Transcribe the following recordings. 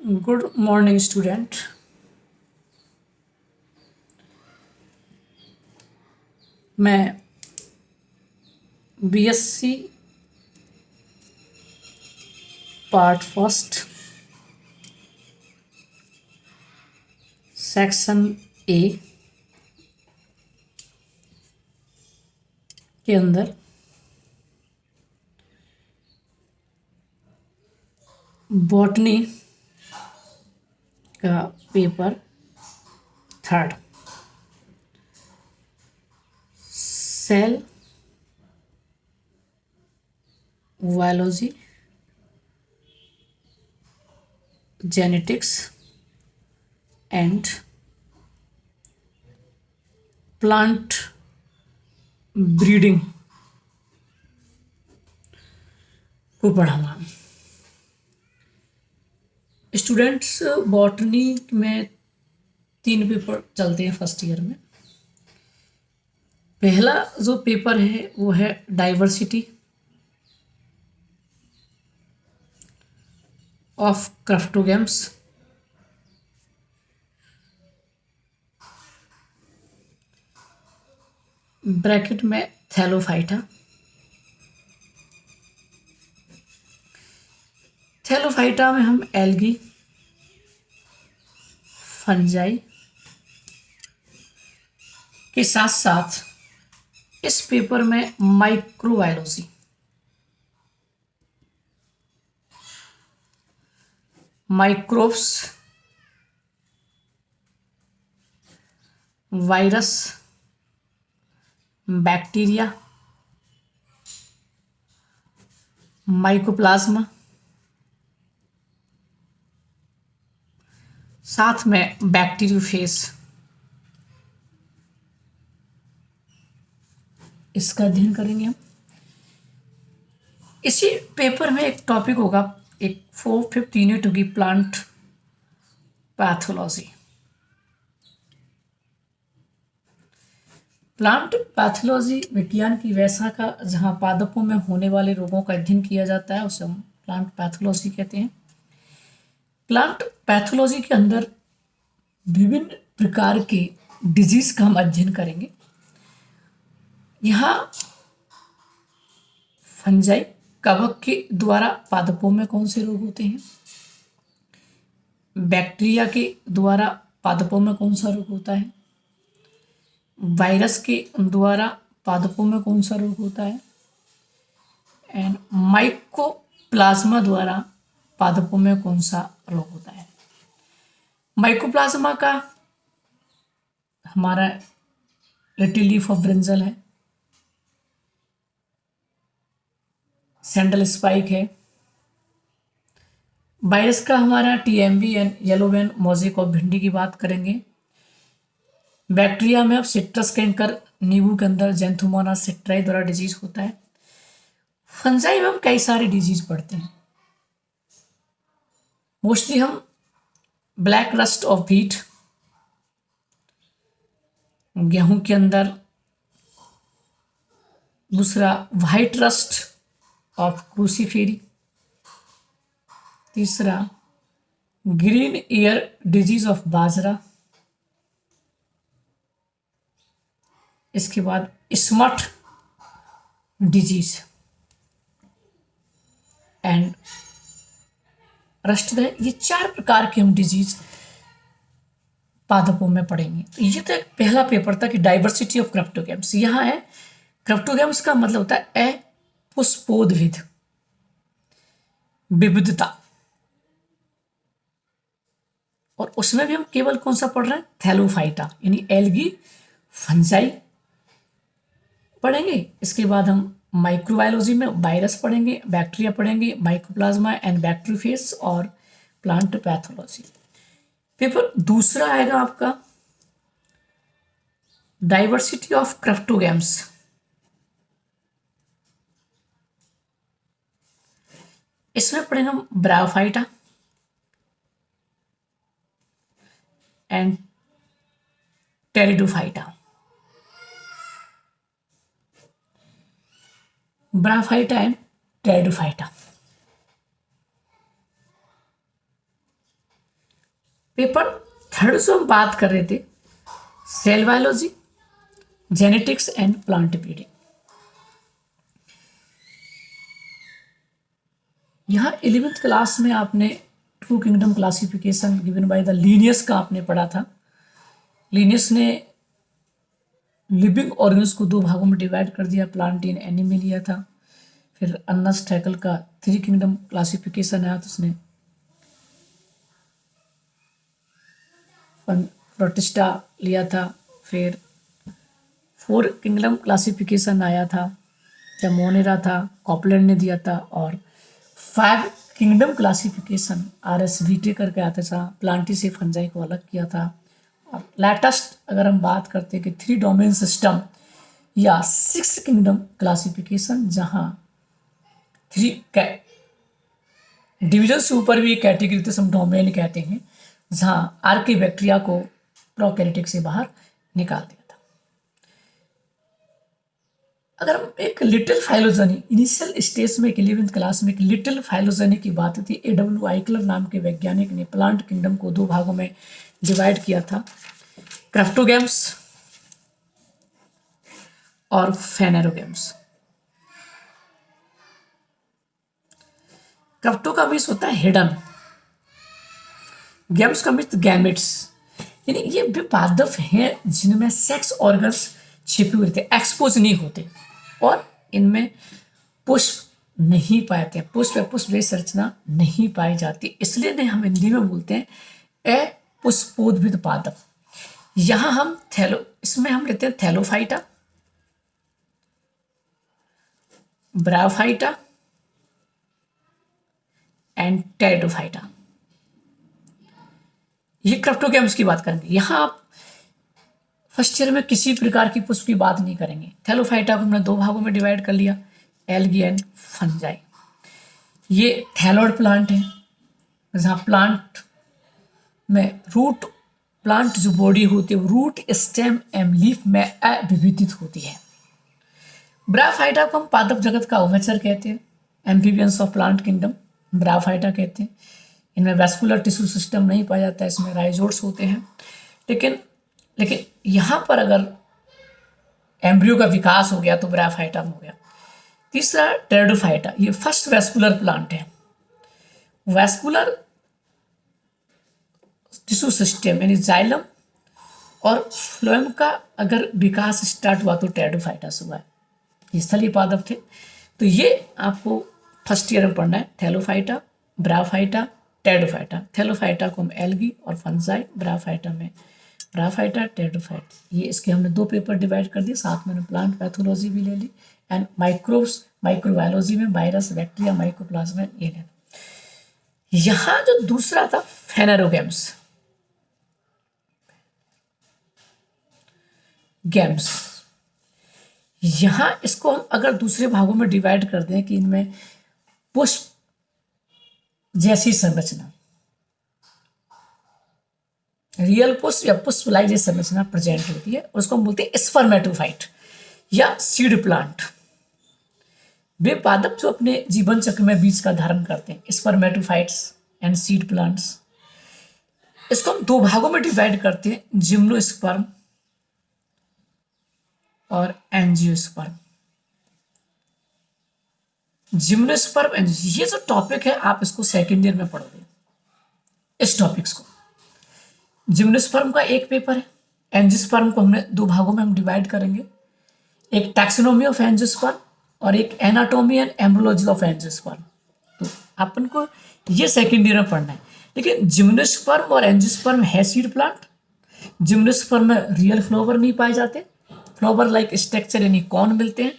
Good morning student. मैं BSc part first section A के अंदर बॉटनी का paper third cell biology genetics and plant breeding को पढ़ाऊंगा। स्टूडेंट्स, बॉटनी में 3 पेपर चलते हैं फर्स्ट ईयर में। पहला जो पेपर है वो है डाइवर्सिटी ऑफ क्रफ्टोगेम्स, ब्रैकेट में थैलोफाइटा। थैलोफाइटा में हम एल्गी, फंजाई के साथ साथ इस पेपर में microbiology, microbes, virus, bacteria, mycoplasma, साथ में बैक्टीरियोफेज, इसका अध्ययन करेंगे हम। इसी पेपर में एक टॉपिक होगा, एक 4th यूनिट होगी प्लांट पैथोलॉजी। प्लांट पैथोलॉजी विज्ञान की वह शाखा जहां पादपों में होने वाले रोगों का अध्ययन किया जाता है, उसे हम प्लांट पैथोलॉजी कहते हैं। प्लांट पैथोलॉजी के अंदर विभिन्न प्रकार के डिजीज का हम अध्ययन करेंगे। यहाँ फंजाई, कवक के द्वारा पादपों में कौन से रोग होते हैं, बैक्टीरिया के द्वारा पादपों में कौन सा रोग होता है, वायरस के द्वारा पादपों में कौन सा रोग होता है, एंड माइकोप्लाज्मा द्वारा पादपों में कौन सा रोग होता है। माइकोप्लाज्मा का हमारा लिटिल लीफ ऑफ ब्रिंजल है, सैंडल स्पाइक है। वायरस का हमारा TMV and yellow vein mosaic of भिंडी की बात करेंगे। बैक्टीरिया में अब सिट्रस कैंकर, नींबू के अंदर जेंथोमोनास सेट्राई द्वारा डिजीज होता है। फंजाई में हम कई सारे डिजीज पढ़ते हैं। मोस्टली हम ब्लैक रस्ट ऑफ व्हीट, गेहूं के अंदर, दूसरा वाइट रस्ट ऑफ क्रूसीफेरी, तीसरा ग्रीन ईयर डिजीज ऑफ बाजरा, इसके बाद स्मट डिजीज एंड रस्ट। ये 4 प्रकार के हम डिजीज पादपों में पढ़ेंगे। तो ये तो एक पहला पेपर था कि डाइवर्सिटी ऑफ क्रप्टोगेम्स। यहाँ है क्रप्टोगेम्स का मतलब होता है पुष्पोद्भिद, विविधता, और उसमें भी हम केवल कौन सा पढ़ रहे हैं, थैलोफाइटा यानी एल्गी, फंजाई पढ़ेंगे। इसके बाद हम माइक्रोबायोलॉजी में वायरस पढ़ेंगे, बैक्टीरिया पढ़ेंगे, माइकोप्लाज्मा एंड बैक्टीरियोफेज, और प्लांट पैथोलॉजी। पेपर दूसरा आएगा आपका डाइवर्सिटी ऑफ क्रप्टोगेम्स। इसमें पढ़ेंगे हम bryophyta and pteridophyta. Bryophyta and pteridophyta. Paper third से हम बात कर रहे थे cell biology, genetics and plant breeding. यहाँ 11th क्लास में आपने two kingdom classification given by the Linnaeus का आपने पढ़ा था। लीनियस ने लिविंग ऑर्गन्स को 2 भागों में डिवाइड कर दिया, प्लांट इन एनिमल लिया था। फिर अन्नस टैकल का 3 किंगडम क्लासिफिकेशन आया तो उसने प्रोटिस्टा लिया था। फिर 4 किंगडम क्लासिफिकेशन आया था जब मोनेरा था, कॉपलैंड ने दिया था। और 5 किंगडम क्लासिफिकेशन RSVT करके आता था, प्लांटी से फंजाई को अलग किया था। और लेटेस्ट अगर हम बात करते हैं कि 3 डोमेन सिस्टम या 6 किंगडम क्लासिफिकेशन, जहां 3 डिवीजन से ऊपर भी एक कैटेगरी तो हम डोमेन कहते हैं, जहां आर्किबैक्टीरिया को प्रोकैरियोटिक से बाहर निकाल दिया था। अगर हम एक लिटिल फाइलोजेनी इनिशियल स्टेज में 11th क्लास में एक लिटिल फाइलोजेनी की बात थी, A.W. आइकलर नाम के वैज्ञानिक ने प्लांट किंगडम को 2 भागों में डिवाइड किया था, क्राफ्टोगेम्स और फेनेरोगेम्स। क्राफ्टो का मीन्स होता है हिडन, गेम्स का मीन्स गैमेट्स, यानी ये भी पादप हैं जिनमें सेक्स ऑर्गन्स छिपे हुए थे, एक्सपोज नहीं होते और इनमें पुष्प नहीं पाते हैं, पुष्प या पुष्प जैसी संरचना नहीं पाई जाती, इसलिए नहीं हम हिंदी में बोलते हैं अपुष्पोद्भिद पादप। यहां हम इसमें हम लेते हैं थैलोफाइटा, ब्रायोफाइटा एंड टेरिडोफाइटा। ये क्राफ्टोगेम्स की बात करेंगे। यहां आप फर्स्ट ईयर में किसी प्रकार की पुष्प की बात नहीं करेंगे। थैलोफाइटा को हमने 2 भागों में डिवाइड कर लिया, एल्गी एंड फंजाई। ये थैलोइड प्लांट है, जहां प्लांट में रूट, प्लांट जो बॉडी होती है रूट, स्टेम एंड लीफ में अविभजित होती है। ब्रायोफाइटा को हम पादप जगत का उभयचर कहते हैं, amphibians of plant kingdom bryophyta कहते हैं। इनमें वैस्कुलर टिश्यू सिस्टम नहीं पाया जाता है, इसमें राइजोट्स होते हैं। लेकिन यहाँ पर अगर एम्ब्रियो का विकास हो गया तो ब्रायोफाइटा हो गया। तीसरा टेरिडोफाइटा, ये फर्स्ट वैस्कुलर प्लांट है। वैस्कुलर टिश्यू सिस्टम यानी जाइलम और फ्लोएम का अगर विकास स्टार्ट हुआ तो टेरिडोफाइटा से हुआ है। ये स्थलीय पादप थे। तो ये आपको फर्स्ट ईयर में पढ़ना है, थैलोफाइटा, ब्रायोफाइटा, टेरिडोफाइटा। थैलोफाइटा को हम एल्गी और फंजाई, ब्रायोफाइटा में ब्रायोफाइटा, टेरिडोफाइटा। ये इसके हमने 2 पेपर डिवाइड कर दिए, साथ में प्लांट पैथोलॉजी भी ले ली एंड माइक्रोब्स, माइक्रोबायोलॉजी में वायरस, बैक्टीरिया, माइकोप्लाज्मा ये लेना। यहाँ जो दूसरा था फेनेरोगेम्स, गेम्स, यहां इसको हम अगर दूसरे भागों में डिवाइड कर दें कि इनमें पुष्प जैसी संरचना, रियल पुष्प या पुष्प लाइक जैसी संरचना प्रेजेंट होती है, उसको हम बोलते हैं स्पर्मेटोफाइट या सीड प्लांट। वे पादप जो अपने जीवन चक्र में बीज का धारण करते हैं, स्पर्मेटोफाइट्स एंड सीड प्लांट्स। इसको हम 2 भागों में डिवाइड करते हैं, जिम्नोस्पर्म और एंजियोस्पर्म। जिम्नोस्पर्म, ये जो टॉपिक है आप इसको सेकेंड ईयर में पढ़ोगे, इस टॉपिक्स को। जिम्नोस्पर्म का एक पेपर है, एंजियोस्पर्म को हमने 2 भागों में हम डिवाइड करेंगे, एक टैक्सोनॉमी ऑफ एंजियोस्पर्म और एक anatomy and embryology of angiosperm. तो अपन को ये सेकेंड ईयर में पढ़ना है। लेकिन जिम्नोस्पर्म और एंजियोस्पर्म है सीड प्लांट। जिम्नोस्पर्म में रियल फ्लावर नहीं पाए जाते, फ्लावर लाइक स्ट्रक्चर यानी कॉन मिलते हैं।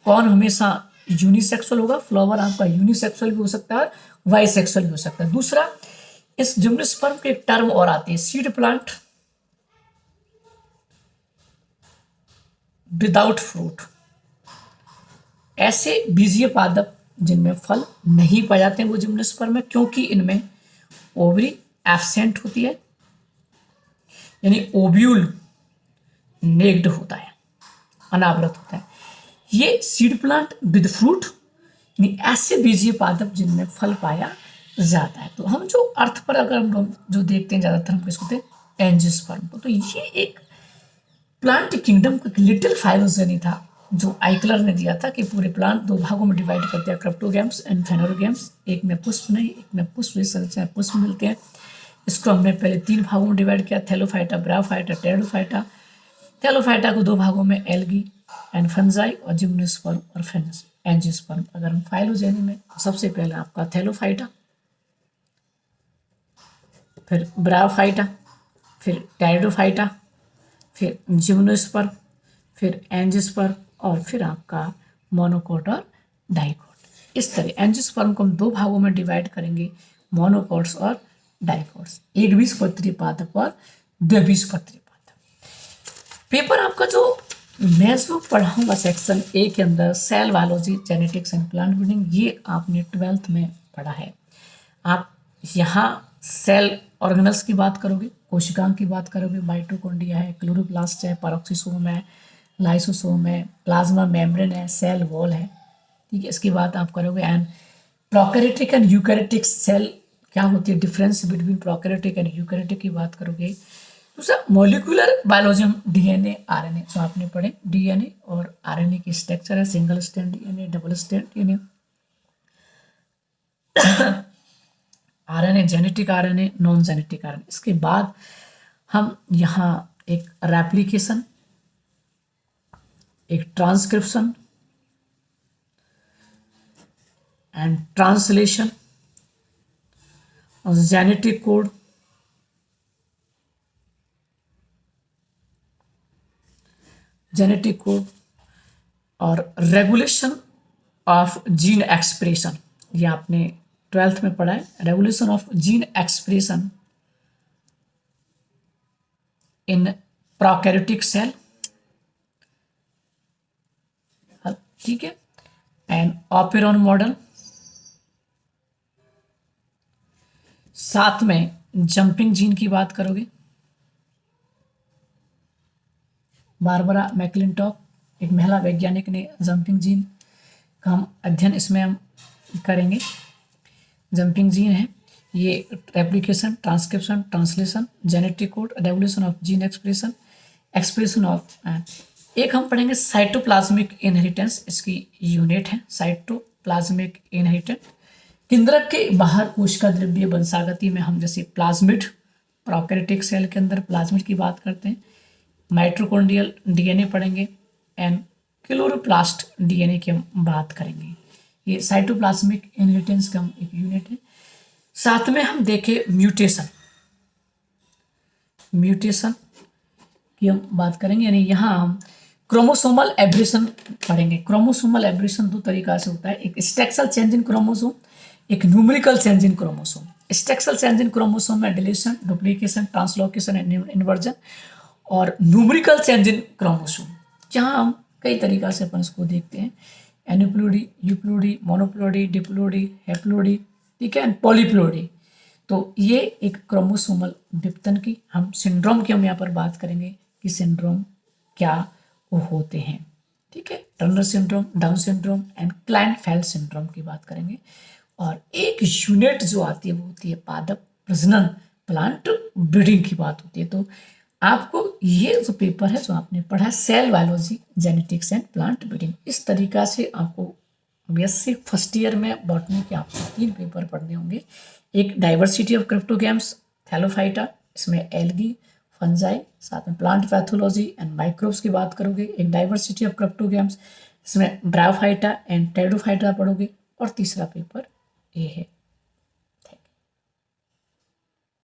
कॉन हमेशा यूनिसेक्सुअल होगा, फ्लावर आपका यूनिसेक्सुअल भी हो सकता है, बाइसेक्सुअल भी हो सकता है। दूसरा, इस जिम्नोस्पर्म की एक टर्म और आती है, सीड प्लांट विदाउट फ्रूट। ऐसे बीजीय पादप जिनमें फल नहीं पाए जाते हैं वो जिम्नोस्पर्म में, क्योंकि इनमें ओवरी एब्सेंट होती है, यानी ओव्यूल नेक्ड होता है, अनावृत होता है। ये सीड प्लांट विद फ्रूट, यानी ऐसे बीजीय पादप जिनमें फल पाया ज़्यादा है। तो हम जो अर्थ पर अगर हम जो देखते हैं ज़्यादातर हम किसको देखते हैं, एंजियोस्पर्म को। तो ये एक प्लांट किंगडम का एक लिटिल फाइलोजेनी था जो आइकलर ने दिया था कि पूरे प्लांट दो भागों में डिवाइड करते हैं, क्रिप्टोगैम्स एंड फेनोरोगैम्स। एक में पुष्प नहीं, एक में पुष्प से पुष्प मिलते हैं। इसको हमने पहले 3 भागों में डिवाइड किया, थैलोफाइटा, ब्रायोफाइटा, टेरिडोफाइटा। थैलोफाइटा को 2 भागों में, एल्गी एंड फंजाई और जिम्नोस्पर्म और फेनस एंजियोस्पर्म। अगर हम फाइलोजेनी में सबसे पहले आपका थैलोफाइटा, फिर ब्रायोफाइटा, फिर टेरिडोफाइटा, फिर जिम्नोस्पर्म, फिर एंजियोस्पर्म और फिर आपका मोनोकोट और डाइकोट। इस तरह एंजियोस्पर्म को हम 2 भागों में डिवाइड करेंगे, मोनोकोट्स और डाइकोट्स, एक बीजपत्री पादप और द्विबीजपत्री पादप। पेपर आपका जो मैं जो पढ़ाऊंगा सेक्शन ए के अंदर cell biology, genetics and plant breeding, ये आपने 12th में पढ़ा है। आप यहाँ सेल ऑर्गेनल्स की बात करोगे, कोशिकांग की बात करोगे, माइटोकॉन्ड्रिया है, क्लोरोप्लास्ट है, पेरोक्सिसोम है, लाइसोसोम है, प्लाज्मा मेम्ब्रेन है, सेल वॉल है। ठीक है, इसके बाद आप करोगे and prokaryotic and eukaryotic cell क्या होती है, difference between prokaryotic and eukaryotic की बात करोगे। दूसरा मॉलिक्यूलर बायोलॉजी, हम डीएनए आरएनए जो आपने पढ़े, डीएनए और आरएनए की स्ट्रक्चर है, single strand DNA, double strand DNA, RNA, genetic RNA, non genetic RNA. इसके बाद हम यहाँ एक रेप्लिकेशन, एक ट्रांसक्रिप्शन एंड ट्रांसलेशन और जेनेटिक कोड, जेनेटिक कोड और रेगुलेशन ऑफ जीन एक्सप्रेशन, ये आपने 12th में पढ़ा है। Regulation of gene expression in prokaryotic cell, ठीक है, एंड ऑपेरॉन मॉडल। साथ में जंपिंग जीन की बात करोगे, बारबरा मैक्लिंटॉक एक महिला वैज्ञानिक ने जंपिंग जीन का हम अध्ययन इसमें हम करेंगे। जंपिंग जीन है ये replication, transcription, translation, genetic code, regulation of gene expression, expression of, एक हम पढ़ेंगे साइटोप्लाज्मिक इनहेरिटेंस, इसकी यूनिट है साइटोप्लाज्मिक इनहेरिटेंस। केंद्रक के बाहर कोशिका द्रव्य वंशागति में हम जैसे प्लाज्मिड, प्रोकैरियोटिक सेल के अंदर प्लाज्मिड की बात करते हैं, माइटोकॉन्ड्रियल डीएनए पढ़ेंगे एंड क्लोरोप्लास्ट डीएनए की हम बात करेंगे। ये साइटोप्लाज्मिक इनहेरिटेंस का एक यूनिट है। साथ में हम देखें म्यूटेशन, म्यूटेशन की हम बात करेंगे, यानी यहाँ हम क्रोमोसोमल एब्रेशन पढ़ेंगे। क्रोमोसोमल एब्रेशन 2 तरीका से होता है, एक स्ट्रक्चरल चेंज इन क्रोमोसोम, एक numerical change in chromosome. Structural change in chromosome में deletion, duplication, translocation and inversion, और न्यूमेरिकल चेंज इन क्रोमोसोम जहाँ हम कई तरीका से अपन इसको देखते हैं, एनिप्लोडी, यूप्लोडी, मोनोप्लोडी, डिप्लोडी, हेप्लोडी, ठीक है, एंड पॉलीप्लोडी। तो ये एक क्रोमोसोमल विपतन की हम सिंड्रोम की हम यहाँ पर बात करेंगे कि सिंड्रोम क्या वो होते हैं, ठीक है, Turner syndrome, Down syndrome and Klinefelter syndrome की बात करेंगे। और एक यूनिट जो आती है वो होती है पादप प्रजनन, प्लांट ब्रीडिंग की बात होती है। तो आपको ये जो पेपर है जो आपने पढ़ा है cell biology, genetics and plant breeding, इस तरीका से आपको बीएससी फर्स्ट ईयर में बॉटनी के आपको 3 पेपर पढ़ने होंगे। एक डाइवर्सिटी ऑफ क्रिप्टोगैम्स, थैलोफाइटा, इसमें एल्गी, फंजाई, साथ में प्लांट पैथोलॉजी एंड माइक्रोब्स की बात करोगे। एक डाइवर्सिटी ऑफ क्रिप्टोगैम्स, इसमें ब्रायोफाइटा एंड टेरिडोफाइटा पढ़ोगे। और तीसरा पेपर ये है